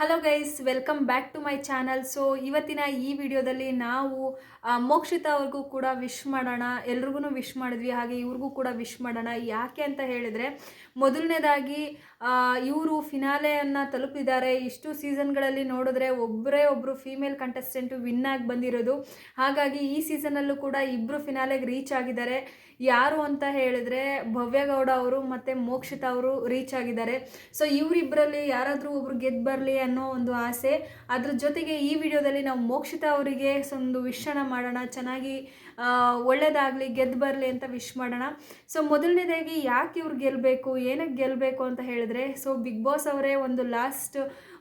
Hello guys, welcome back to my channel. So ಇವತ್ತಿನ ಈ ವಿಡಿಯೋದಲ್ಲಿ ನಾವು ಮೋಕ್ಷಿತಾ ಅವ್ರಿಗೂ ಕೂಡ ವಿಶ್ ಮಾಡೋಣ. ಎಲ್ರಿಗೂ ವಿಶ್ ಮಾಡಿದ್ವಿ, ಹಾಗೆ ಇವ್ರಿಗೂ ಕೂಡ ವಿಶ್ ಮಾಡೋಣ. ಯಾಕೆ ಅಂತ ಹೇಳಿದರೆ, ಮೊದಲನೇದಾಗಿ ಇವರು ಫಿನಾಲೆಯನ್ನು ತಲುಪಿದ್ದಾರೆ. ಇಷ್ಟು ಸೀಸನ್ಗಳಲ್ಲಿ ನೋಡಿದ್ರೆ ಒಬ್ಬರು ಫೀಮೇಲ್ ಕಂಟೆಸ್ಟೆಂಟು ವಿನ್ ಆಗಿ ಬಂದಿರೋದು. ಹಾಗಾಗಿ ಈ ಸೀಸನಲ್ಲೂ ಕೂಡ ಇಬ್ಬರು ಫಿನಾಲೆಗೆ ರೀಚ್ ಆಗಿದ್ದಾರೆ. ಯಾರು ಅಂತ ಹೇಳಿದ್ರೆ ಭವ್ಯಗೌಡ ಅವರು ಮತ್ತು ಮೋಕ್ಷಿತಾ ಅವರು ರೀಚ್ ಆಗಿದ್ದಾರೆ. ಸೊ ಇವರಿಬ್ಬರಲ್ಲಿ ಯಾರಾದರೂ ಒಬ್ರು ಗೆದ್ದು ಬರಲಿ ಅನ್ನೋ ಒಂದು ಆಸೆ. ಅದ್ರ ಜೊತೆಗೆ ಈ ವಿಡಿಯೋದಲ್ಲಿ ನಾವು ಮೋಕ್ಷಿತಾ ಅವರಿಗೆ ಒಂದು ವಿಶನ್ನು ಮಾಡೋಣ. ಚೆನ್ನಾಗಿ ಒಳ್ಳೇದಾಗಲಿ, ಗೆದ್ದು ಬರಲಿ ಅಂತ ವಿಶ್ ಮಾಡೋಣ. ಸೊ ಮೊದಲನೇದಾಗಿ ಯಾಕೆ ಇವ್ರು ಗೆಲ್ಲಬೇಕು, ಏನಕ್ಕೆ ಗೆಲ್ಲಬೇಕು ಅಂತ ಹೇಳಿದ್ರೆ, ಸೊ ಬಿಗ್ ಬಾಸ್ ಅವರೇ ಲಾಸ್ಟ್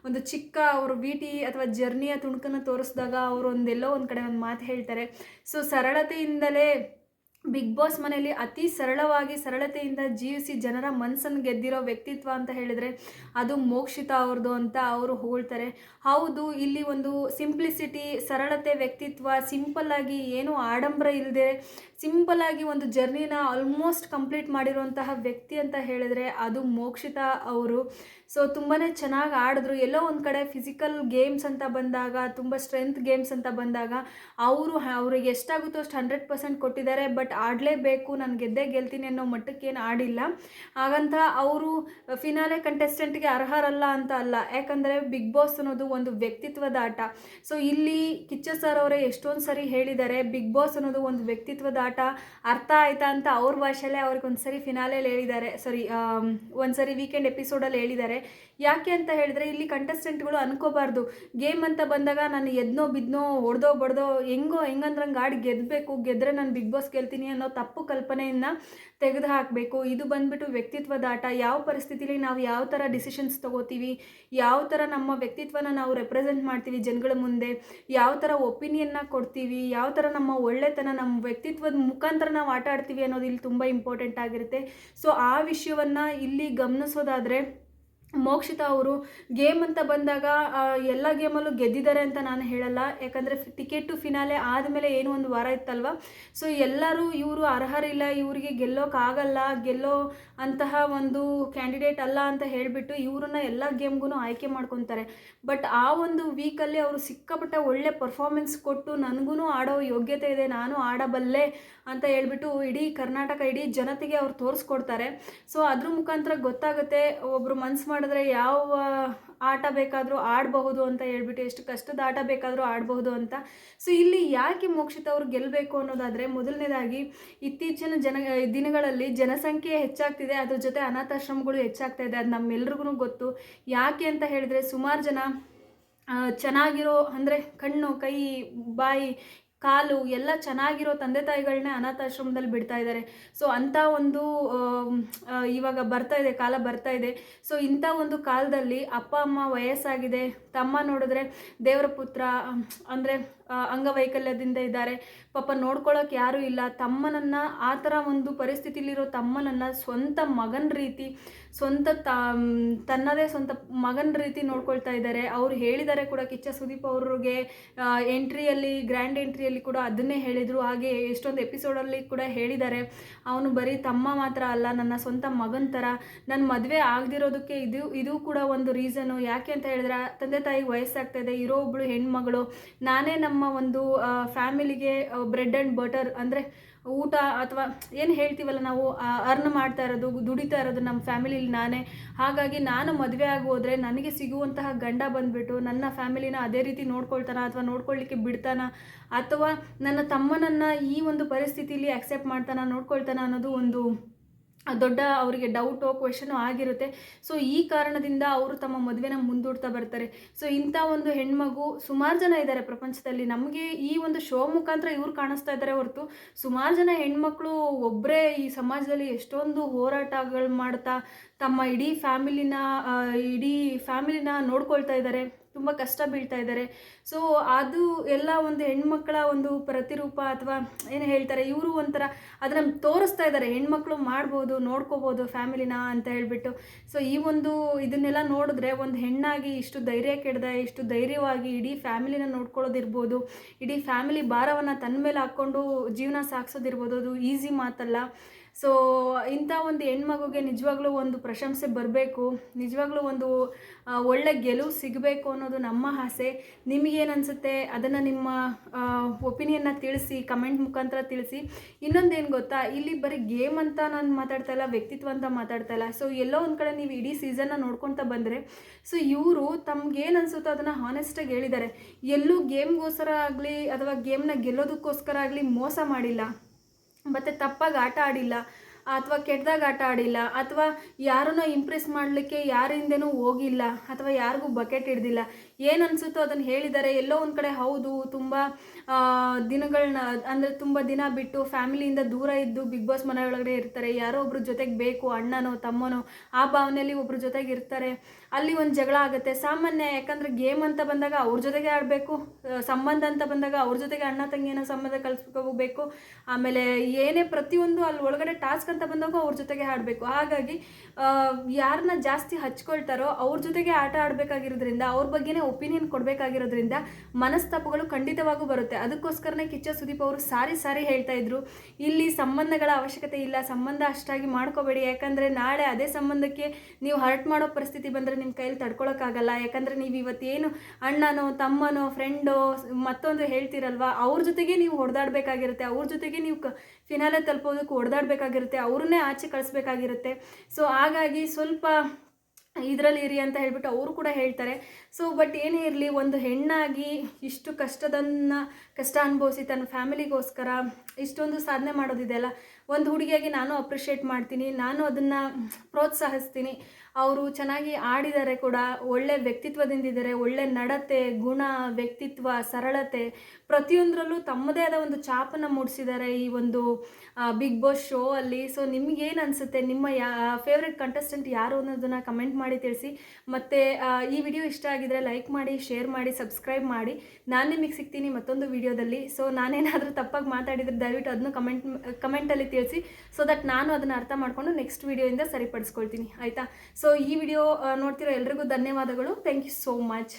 ಒಂದು ಚಿಕ್ಕ ಅವರು ಟಿ ಅಥವಾ ಜರ್ನಿಯ ತುಣುಕನ್ನು ತೋರಿಸಿದಾಗ ಅವರು ಎಲ್ಲೋ ಒಂದು ಕಡೆ ಒಂದು ಮಾತು ಹೇಳ್ತಾರೆ. ಸೊ ಸರಳತೆಯಿಂದಲೇ ಬಿಗ್ ಬಾಸ್ ಮನೆಯಲ್ಲಿ ಅತಿ ಸರಳತೆಯಿಂದ ಜೀವಿಸಿ ಜನರ ಮನಸ್ಸನ್ನು ಗೆದ್ದಿರೋ ವ್ಯಕ್ತಿತ್ವ ಅಂತ ಹೇಳಿದರೆ ಅದು ಮೋಕ್ಷಿತಾ ಅವ್ರದ್ದು ಅಂತ ಅವರು ಹೊಗಳ್ತಾರೆ. ಹೌದು, ಇಲ್ಲಿ ಒಂದು ಸಿಂಪ್ಲಿಸಿಟಿ, ಸರಳತೆ ವ್ಯಕ್ತಿತ್ವ, ಸಿಂಪಲ್ಲಾಗಿ ಏನೂ ಆಡಂಬರ ಇಲ್ಲದೆ ಸಿಂಪಲ್ಲಾಗಿ ಒಂದು ಜರ್ನಿನ ಆಲ್ಮೋಸ್ಟ್ ಕಂಪ್ಲೀಟ್ ಮಾಡಿರುವಂತಹ ವ್ಯಕ್ತಿ ಅಂತ ಹೇಳಿದರೆ ಅದು ಮೋಕ್ಷಿತಾ ಅವರು. ಸೊ ತುಂಬಾ ಚೆನ್ನಾಗಿ ಆಡಿದ್ರು. ಎಲ್ಲೋ ಒಂದು ಕಡೆ ಫಿಸಿಕಲ್ ಗೇಮ್ಸ್ ಅಂತ ಬಂದಾಗ, ತುಂಬ ಸ್ಟ್ರೆಂತ್ ಗೇಮ್ಸ್ ಅಂತ ಬಂದಾಗ ಅವ್ರಿಗೆ ಎಷ್ಟಾಗುತ್ತೋ ಅಷ್ಟು 100% ಕೊಟ್ಟಿದ್ದಾರೆ. ಬಟ್ ಆಡಲೇಬೇಕು, ನಾನು ಗೆಲ್ತೀನಿ ಅನ್ನೋ ಮಟ್ಟಕ್ಕೇನು ಆಡಿಲ್ಲ. ಹಾಗಂತ ಅವರು ಫಿನಾಲೆ ಕಂಟೆಸ್ಟೆಂಟ್ಗೆ ಅರ್ಹರಲ್ಲ ಅಂತ ಅಲ್ಲ. ಯಾಕಂದರೆ ಬಿಗ್ ಬಾಸ್ ಅನ್ನೋದು ಒಂದು ವ್ಯಕ್ತಿತ್ವದ ಆಟ. ಸೊ ಇಲ್ಲಿ ಕಿಚ್ಚ ಸರ್ ಅವರೇ ಎಷ್ಟೊಂದು ಸರಿ ಹೇಳಿದ್ದಾರೆ, ಬಿಗ್ ಬಾಸ್ ಅನ್ನೋದು ಒಂದು ವ್ಯಕ್ತಿತ್ವದ ಆಟ. ಅರ್ಥ ಆಯ್ತಾ ಅಂತ ಅವ್ರ ಭಾಷೆಯಲ್ಲೇ ಅವ್ರಿಗೆ ಒಂದ್ಸರಿ ಫಿನಾಲೆಯಲ್ಲಿ ಹೇಳಿದ್ದಾರೆ, ಒಂದ್ಸರಿ ವೀಕೆಂಡ್ ಎಪಿಸೋಡಲ್ಲಿ ಹೇಳಿದ್ದಾರೆ. ಯಾಕೆ ಅಂತ ಹೇಳಿದ್ರೆ, ಇಲ್ಲಿ ಕಂಟೆಸ್ಟೆಂಟ್ಗಳು ಅನ್ಕೋಬಾರ್ದು ಗೇಮ್ ಅಂತ ಬಂದಾಗ ನಾನು ಎದ್ನೋ ಬಿದ್ನೋ ಹೊಡೆದೋ ಬಡ್ದೋ ಹೆಂಗಂದ್ರಂಗೆ ಆಡಿ ಗೆದ್ದರೆ ನಾನು ಬಿಗ್ ಬಾಸ್ ಗೆಲ್ತೀನಿ ಅನ್ನೋ ತಪ್ಪು ಕಲ್ಪನೆಯನ್ನು ತೆಗೆದು ಹಾಕಬೇಕು. ಇದು ಬಂದ್ಬಿಟ್ಟು ವ್ಯಕ್ತಿತ್ವದ ಆಟ. ಯಾವ ಪರಿಸ್ಥಿತಿಲಿ ನಾವು ಯಾವ ಥರ ಡಿಸಿಷನ್ಸ್ ತೊಗೋತೀವಿ, ಯಾವ ಥರ ನಮ್ಮ ವ್ಯಕ್ತಿತ್ವನ ನಾವು ರೆಪ್ರೆಸೆಂಟ್ ಮಾಡ್ತೀವಿ ಜನಗಳ ಮುಂದೆ, ಯಾವ ಥರ ಒಪಿನಿಯನ್ನ ಕೊಡ್ತೀವಿ, ಯಾವ ಥರ ನಮ್ಮ ಒಳ್ಳೆತನ, ನಮ್ಮ ವ್ಯಕ್ತಿತ್ವದ ಮುಖಾಂತರ ನಾವು ಆಟ ಆಡ್ತೀವಿ ಅನ್ನೋದು ಇಲ್ಲಿ ತುಂಬ ಇಂಪಾರ್ಟೆಂಟ್ ಆಗಿರುತ್ತೆ. ಸೊ ಆ ವಿಷಯವನ್ನು ಇಲ್ಲಿ ಗಮನಿಸೋದಾದರೆ, ಮೋಕ್ಷಿತಾ ಅವರು ಗೇಮ್ ಅಂತ ಬಂದಾಗ ಎಲ್ಲ ಗೇಮಲ್ಲೂ ಗೆದ್ದಿದ್ದಾರೆ ಅಂತ ನಾನು ಹೇಳಲ್ಲ. ಯಾಕಂದರೆ ಟಿಕೆಟ್ ಟು ಫಿನಾಲೆ ಆದಮೇಲೆ ಏನೋ ಒಂದು ವಾರ ಇತ್ತಲ್ವ. ಸೊ ಎಲ್ಲರೂ ಇವರು ಅರ್ಹರಿಲ್ಲ, ಇವರಿಗೆ ಗೆಲ್ಲೋಕ್ಕಾಗಲ್ಲ, ಗೆಲ್ಲೋ ಅಂತಹ ಒಂದು ಕ್ಯಾಂಡಿಡೇಟ್ ಅಲ್ಲ ಅಂತ ಹೇಳಿಬಿಟ್ಟು ಇವ್ರನ್ನ ಎಲ್ಲ ಗೇಮ್ಗೂ ಆಯ್ಕೆ ಮಾಡ್ಕೊತಾರೆ. ಬಟ್ ಆ ಒಂದು ವೀಕಲ್ಲಿ ಅವರು ಸಿಕ್ಕಾಪಟ್ಟೆ ಒಳ್ಳೆ ಪರ್ಫಾರ್ಮೆನ್ಸ್ ಕೊಟ್ಟು ನನಗೂ ಆಡೋ ಯೋಗ್ಯತೆ ಇದೆ, ನಾನು ಆಡಬಲ್ಲೆ ಅಂತ ಹೇಳ್ಬಿಟ್ಟು ಇಡೀ ಕರ್ನಾಟಕ, ಇಡೀ ಜನತೆಗೆ ಅವ್ರು ತೋರಿಸ್ಕೊಡ್ತಾರೆ. ಸೊ ಅದ್ರ ಮುಖಾಂತರ ಗೊತ್ತಾಗುತ್ತೆ ಒಬ್ಬರು ಮನ್ಸು ಮಾಡಿದ್ರೆ ಯಾವ ಆಟ ಬೇಕಾದರೂ ಆಡಬಹುದು ಅಂತ ಹೇಳ್ಬಿಟ್ಟು, ಎಷ್ಟು ಕಷ್ಟದ ಆಟ ಬೇಕಾದರೂ ಆಡಬಹುದು ಅಂತ. ಸೊ ಇಲ್ಲಿ ಯಾಕೆ ಮೋಕ್ಷಿತಾ ಅವ್ರು ಗೆಲ್ಲಬೇಕು ಅನ್ನೋದಾದರೆ, ಮೊದಲನೇದಾಗಿ ಇತ್ತೀಚಿನ ದಿನಗಳಲ್ಲಿ ಜನಸಂಖ್ಯೆ ಹೆಚ್ಚಾಗ್ತಿದೆ, ಅದ್ರ ಜೊತೆ ಅನಾಥಾಶ್ರಮಗಳು ಹೆಚ್ಚಾಗ್ತಾ ಇದೆ. ಅದು ನಮ್ಮೆಲ್ರಿಗೂ ಗೊತ್ತು. ಯಾಕೆ ಅಂತ ಹೇಳಿದರೆ, ಸುಮಾರು ಜನ ಚೆನ್ನಾಗಿರೋ ಅಂದರೆ ಕಣ್ಣು, ಕೈ, ಬಾಯಿ, ಕಾಲು ಎಲ್ಲ ಚೆನ್ನಾಗಿರೋ ತಂದೆ ತಾಯಿಗಳನ್ನೇ ಅನಾಥಾಶ್ರಮದಲ್ಲಿ ಬಿಡ್ತಾ ಇದ್ದಾರೆ. ಸೊ ಅಂಥ ಒಂದು ಇವಾಗ ಕಾಲ ಬರ್ತಾ ಇದೆ. ಸೊ ಇಂಥ ಒಂದು ಕಾಲದಲ್ಲಿ ಅಪ್ಪ ಅಮ್ಮ ವಯಸ್ಸಾಗಿದೆ, ತಮ್ಮ ನೋಡಿದ್ರೆ ದೇವರ ಪುತ್ರ ಅಂದರೆ ಅಂಗವೈಕಲ್ಯದಿಂದ ಇದ್ದಾರೆ, ಪಾಪ ನೋಡ್ಕೊಳ್ಳೋಕೆ ಯಾರೂ ಇಲ್ಲ. ತಮ್ಮನನ್ನು ಆ ಥರ ಒಂದು ಪರಿಸ್ಥಿತಿಲಿರೋ ತಮ್ಮನನ್ನು ಸ್ವಂತ ಮಗನ ರೀತಿ, ತನ್ನದೇ ಸ್ವಂತ ಮಗನ ರೀತಿ ನೋಡ್ಕೊಳ್ತಾ ಇದ್ದಾರೆ. ಅವ್ರು ಹೇಳಿದ್ದಾರೆ ಕೂಡ, ಕಿಚ್ಚ ಸುದೀಪ್ ಅವ್ರಿಗೆ ಗ್ರ್ಯಾಂಡ್ ಎಂಟ್ರಿಯಲ್ಲಿ ಕೂಡ ಅದನ್ನೇ ಹೇಳಿದರು. ಹಾಗೆ ಎಷ್ಟೊಂದು ಎಪಿಸೋಡಲ್ಲಿ ಕೂಡ ಹೇಳಿದ್ದಾರೆ, ಅವನು ಬರೀ ತಮ್ಮ ಮಾತ್ರ ಅಲ್ಲ, ನನ್ನ ಸ್ವಂತ ಮಗನ ಥರ. ನನ್ನ ಮದುವೆ ಆಗದಿರೋದಕ್ಕೆ ಇದು ಕೂಡ ಒಂದು ರೀಸನು. ಯಾಕೆ ಅಂತ ಹೇಳಿದ್ರೆ, ತಂದೆ ತಾಯಿಗೆ ವಯಸ್ಸಾಗ್ತಾ ಇದೆ, ಇರೋ ಒಬ್ಬಳು ಹೆಣ್ಮಗಳು, ನಾನೇ ನಮ್ಮ ಒಂದು ಫ್ಯಾಮಿಲಿಗೆ ಬ್ರೆಡ್ ಆ್ಯಂಡ್ ಬಟರ್ ಅಂದರೆ ಊಟ ಅಥವಾ ಏನು ಹೇಳ್ತೀವಲ್ಲ ನಾವು, ಅರ್ನ್ ಮಾಡ್ತಾ ಇರೋದು, ದುಡಿತಾ ಇರೋದು ನಮ್ಮ ಫ್ಯಾಮಿಲಿಲಿ ನಾನೇ. ಹಾಗಾಗಿ ನಾನು ಮದುವೆ ಆಗಿ ಹೋದರೆ ನನಗೆ ಸಿಗುವಂತಹ ಗಂಡ ಬಂದುಬಿಟ್ಟು ನನ್ನ ಫ್ಯಾಮಿಲಿನ ಅದೇ ರೀತಿ ನೋಡ್ಕೊಳ್ತಾನ ಅಥವಾ ನೋಡ್ಕೊಳ್ಳಿಕ್ಕೆ ಬಿಡ್ತಾನ, ಅಥವಾ ನನ್ನ ತಮ್ಮನನ್ನು ಈ ಒಂದು ಪರಿಸ್ಥಿತಿಲಿ ಅಕ್ಸೆಪ್ಟ್ ಮಾಡ್ತಾನ, ನೋಡ್ಕೊಳ್ತಾನ ಅನ್ನೋದು ಒಂದು ದೊಡ್ಡ ಅವರಿಗೆ ಡೌಟು, ಕ್ವೆಶನು ಆಗಿರುತ್ತೆ. ಸೊ ಈ ಕಾರಣದಿಂದ ಅವರು ತಮ್ಮ ಮದುವೆನ ಮುಂದೂಡ್ತಾ ಬರ್ತಾರೆ. ಸೊ ಇಂಥ ಒಂದು ಹೆಣ್ಮಗು ಸುಮಾರು ಜನ ಇದ್ದಾರೆ ಪ್ರಪಂಚದಲ್ಲಿ. ನಮಗೆ ಈ ಒಂದು ಶೋ ಮುಖಾಂತರ ಇವ್ರು ಕಾಣಿಸ್ತಾ ಇದ್ದಾರೆ ಹೊರತು, ಸುಮಾರು ಜನ ಹೆಣ್ಮಕ್ಳು ಒಬ್ಬರೇ ಈ ಸಮಾಜದಲ್ಲಿ ಎಷ್ಟೊಂದು ಹೋರಾಟಗಳು ಮಾಡ್ತಾ ತಮ್ಮ ಇಡೀ ಫ್ಯಾಮಿಲಿನ ನೋಡ್ಕೊಳ್ತಾ ಇದ್ದಾರೆ, ತುಂಬ ಕಷ್ಟ ಬೀಳ್ತಾ ಇದ್ದಾರೆ. ಸೊ ಅದು ಎಲ್ಲ ಒಂದು ಹೆಣ್ಮಕ್ಳ ಒಂದು ಪ್ರತಿರೂಪ, ಅಥವಾ ಏನು ಹೇಳ್ತಾರೆ, ಇವರು ಒಂಥರ ಅದನ್ನು ತೋರಿಸ್ತಾ ಇದ್ದಾರೆ, ಹೆಣ್ಮಕ್ಳು ಮಾಡ್ಬೋದು, ನೋಡ್ಕೋಬೋದು ಫ್ಯಾಮಿಲಿನ ಅಂತ ಹೇಳ್ಬಿಟ್ಟು. ಸೊ ಈ ಒಂದು ಇದನ್ನೆಲ್ಲ ನೋಡಿದ್ರೆ, ಒಂದು ಹೆಣ್ಣಾಗಿ ಇಷ್ಟು ಧೈರ್ಯ ಕೆಡದೆ, ಇಷ್ಟು ಧೈರ್ಯವಾಗಿ ಇಡೀ ಫ್ಯಾಮಿಲಿನ ನೋಡ್ಕೊಳ್ಳೋದಿರ್ಬೋದು, ಇಡೀ ಫ್ಯಾಮಿಲಿ ಭಾರವನ್ನು ತನ್ನ ಮೇಲೆ ಹಾಕ್ಕೊಂಡು ಜೀವನ ಸಾಗಿಸೋದಿರ್ಬೋದು, ಅದು ಈಸಿ ಮಾತಲ್ಲ. ಸೊ ಇಂಥ ಒಂದು ಹೆಣ್ಮಗುಗೆ ನಿಜವಾಗ್ಲೂ ಒಂದು ಪ್ರಶಂಸೆ ಬರಬೇಕು, ನಿಜವಾಗ್ಲೂ ಒಂದು ಒಳ್ಳೆ ಗೆಲುವು ಸಿಗಬೇಕು ಅನ್ನೋದು ನಮ್ಮ ಆಸೆ. ನಿಮಗೇನು ಅನಿಸುತ್ತೆ ಅದನ್ನು ನಿಮ್ಮ ಒಪಿನಿಯನ್ನ ತಿಳಿಸಿ, ಕಮೆಂಟ್ ಮುಖಾಂತರ ತಿಳಿಸಿ. ಇನ್ನೊಂದೇನು ಗೊತ್ತಾ, ಇಲ್ಲಿ ಬರೀ ಗೇಮ್ ಅಂತ ನಾನು ಮಾತಾಡ್ತಾ ಇಲ್ಲ, ವ್ಯಕ್ತಿತ್ವ ಅಂತ ಮಾತಾಡ್ತಾ ಇಲ್ಲ. ಸೊ ಎಲ್ಲೋ ಒಂದು ಕಡೆ ನೀವು ಇಡೀ ಸೀಸನ್ನ ನೋಡ್ಕೊತಾ ಬಂದರೆ, ಸೊ ಇವರು ತಮ್ಗೇನು ಅನಿಸುತ್ತೋ ಅದನ್ನು ಹಾನೆಸ್ಟಾಗಿ ಹೇಳಿದ್ದಾರೆ. ಎಲ್ಲೂ ಗೇಮ್ಗೋಸ್ಕರ ಆಗಲಿ ಅಥವಾ ಗೇಮ್ನ ಗೆಲ್ಲೋದಕ್ಕೋಸ್ಕರ ಆಗಲಿ ಮೋಸ ಮಾಡಿಲ್ಲ, ಮತ್ತು ತಪ್ಪಾಗಿ ಆಟ ಆಡಿಲ್ಲ, ಅಥವಾ ಕೆಟ್ಟದಾಗ ಆಟ ಆಡಿಲ್ಲ, ಅಥವಾ ಯಾರನ್ನೋ ಇಂಪ್ರೆಸ್ ಮಾಡಲಿಕ್ಕೆ ಯಾರಿಂದನೂ ಹೋಗಿಲ್ಲ, ಅಥವಾ ಯಾರಿಗೂ ಬಕೆಟ್ ಹಿಡ್ದಿಲ್ಲ. ಏನು ಅನಿಸುತ್ತೋ ಅದನ್ನು ಹೇಳಿದ್ದಾರೆ. ಎಲ್ಲೋ ಒಂದು ಕಡೆ ಹೌದು, ತುಂಬ ದಿನಗಳನ್ನ ಅಂದರೆ ತುಂಬ ದಿನ ಬಿಟ್ಟು ಫ್ಯಾಮಿಲಿಯಿಂದ ದೂರ ಇದ್ದು ಬಿಗ್ ಬಾಸ್ ಮನೆ ಒಳಗಡೆ ಇರ್ತಾರೆ. ಯಾರೋ ಒಬ್ರು ಜೊತೆಗೆ ಬೇಕು, ಅಣ್ಣನೋ ತಮ್ಮನೋ ಆ ಭಾವನೆಯಲ್ಲಿ ಒಬ್ರು ಜೊತೆಗೆ ಇರ್ತಾರೆ. ಅಲ್ಲಿ ಒಂದು ಜಗಳ ಆಗುತ್ತೆ, ಸಾಮಾನ್ಯ. ಯಾಕಂದರೆ ಗೇಮ್ ಅಂತ ಬಂದಾಗ ಅವ್ರ ಜೊತೆಗೆ ಆಡಬೇಕು, ಸಂಬಂಧ ಅಂತ ಬಂದಾಗ ಅವ್ರ ಜೊತೆಗೆ ಅಣ್ಣ ತಂಗಿ ಏನೋ ಸಂಬಂಧ ಕಲಿಸ್ಕೋಬೇಕು. ಆಮೇಲೆ ಏನೇ ಪ್ರತಿಯೊಂದು ಅಲ್ಲಿ ಒಳಗಡೆ ಟಾಸ್ಕ್ ಅಂತ ಬಂದಾಗ ಅವ್ರ ಜೊತೆಗೆ ಆಡಬೇಕು. ಹಾಗಾಗಿ ಯಾರನ್ನ ಜಾಸ್ತಿ ಹಚ್ಕೊಳ್ತಾರೋ ಅವ್ರ ಜೊತೆಗೆ ಆಟ ಆಡಬೇಕಾಗಿರೋದ್ರಿಂದ, ಅವ್ರ ಬಗ್ಗೆನೇ ಒಪಿನಿಯನ್ ಕೊಡಬೇಕಾಗಿರೋದ್ರಿಂದ ಮನಸ್ತಾಪಗಳು ಖಂಡಿತವಾಗೂ ಬರುತ್ತೆ. ಅದಕ್ಕೋಸ್ಕರನೇ ಕಿಚ್ಚ ಸುದೀಪ್ ಅವರು ಸಾರಿ ಹೇಳ್ತಾ ಇದ್ರು, ಇಲ್ಲಿ ಸಂಬಂಧಗಳ ಅವಶ್ಯಕತೆ ಇಲ್ಲ, ಸಂಬಂಧ ಅಷ್ಟಾಗಿ ಮಾಡ್ಕೋಬೇಡಿ. ಯಾಕಂದರೆ ನಾಳೆ ಅದೇ ಸಂಬಂಧಕ್ಕೆ ನೀವು ಹರ್ಟ್ ಮಾಡೋ ಪರಿಸ್ಥಿತಿ ಬಂದರೆ ನಿಮ್ಮ ಕೈಯಲ್ಲಿ ತಡ್ಕೊಳಕ್ಕಾಗಲ್ಲ. ಯಾಕಂದರೆ ನೀವು ಇವತ್ತೇನು ಅಣ್ಣನೋ ತಮ್ಮನೋ ಫ್ರೆಂಡೋ ಮತ್ತೊಂದು ಹೇಳ್ತೀರಲ್ವ, ಅವ್ರ ಜೊತೆಗೆ ನೀವು ಹೊಡೆದಾಡಬೇಕಾಗಿರುತ್ತೆ, ಅವ್ರ ಜೊತೆಗೆ ನೀವು ಫಿನಾಲೆ ತಲುಪೋದಕ್ಕೆ ಹೊಡೆದಾಡಬೇಕಾಗಿರುತ್ತೆ, ಅವ್ರನ್ನೇ ಆಚೆ ಕಳಿಸ್ಬೇಕಾಗಿರುತ್ತೆ. ಸೊ ಹಾಗಾಗಿ ಸ್ವಲ್ಪ ಇದರಲ್ಲಿ ಇರಿ ಅಂತ ಹೇಳ್ಬಿಟ್ಟು ಅವರು ಕೂಡ ಹೇಳ್ತಾರೆ. ಸೊ ಬಟ್ ಏನೇ ಇರಲಿ, ಒಂದು ಹೆಣ್ಣಾಗಿ ಇಷ್ಟು ಕಷ್ಟ ಅನುಭವಿಸಿ ತನ್ನ ಫ್ಯಾಮಿಲಿಗೋಸ್ಕರ ಇಷ್ಟೊಂದು ಸಾಧನೆ ಮಾಡೋದಿದೆಯಲ್ಲ, ಒಂದು ಹುಡುಗಿಯಾಗಿ ನಾನು ಅಪ್ರಿಷಿಯೇಟ್ ಮಾಡ್ತೀನಿ, ನಾನು ಅದನ್ನು ಪ್ರೋತ್ಸಾಹಿಸ್ತೀನಿ. ಅವರು ಚೆನ್ನಾಗಿ ಆಡಿದ್ದಾರೆ ಕೂಡ, ಒಳ್ಳೆ ವ್ಯಕ್ತಿತ್ವದಿಂದಿದ್ದಾರೆ, ಒಳ್ಳೆ ನಡತೆ, ಗುಣ, ವ್ಯಕ್ತಿತ್ವ, ಸರಳತೆ ಪ್ರತಿಯೊಂದರಲ್ಲೂ ತಮ್ಮದೇ ಆದ ಒಂದು ಛಾಪನ್ನು ಮೂಡಿಸಿದ್ದಾರೆ ಈ ಒಂದು ಬಿಗ್ ಬಾಸ್ ಶೋ ಅಲ್ಲಿ. ಸೊ ನಿಮಗೇನು ಅನಿಸುತ್ತೆ, ನಿಮ್ಮ ಫೇವ್ರೆಟ್ ಕಂಟೆಸ್ಟೆಂಟ್ ಯಾರು ಅನ್ನೋದನ್ನು ಕಮೆಂಟ್ ಮಾಡಿ ತಿಳಿಸಿ. ಮತ್ತು ಈ ವಿಡಿಯೋ ಇಷ್ಟ ಆಗಿದರೆ ಲೈಕ್ ಮಾಡಿ, ಶೇರ್ ಮಾಡಿ, ಸಬ್ಸ್ಕ್ರೈಬ್ ಮಾಡಿ. ನಾನು ನಿಮಗೆ ಸಿಗ್ತೀನಿ ಮತ್ತೊಂದು ವಿಡಿಯೋದಲ್ಲಿ. ಸೊ ನಾನೇನಾದರೂ ತಪ್ಪಾಗಿ ಮಾತಾಡಿದರೆ ದಯವಿಟ್ಟು ಅದನ್ನು ಕಮೆಂಟಲ್ಲಿ ತಿಳಿಸಿ, ಸೊ ದಟ್ ನಾನು ಅದನ್ನು ಅರ್ಥ ಮಾಡಿಕೊಂಡು ನೆಕ್ಸ್ಟ್ ವಿಡಿಯೋಯಿಂದ ಸರಿಪಡಿಸ್ಕೊಳ್ತೀನಿ, ಆಯಿತಾ? ಸೊ ಈ ವಿಡಿಯೋ ನೋಡ್ತಿರೋ ಎಲ್ರಿಗೂ ಧನ್ಯವಾದಗಳು. Thank you so much.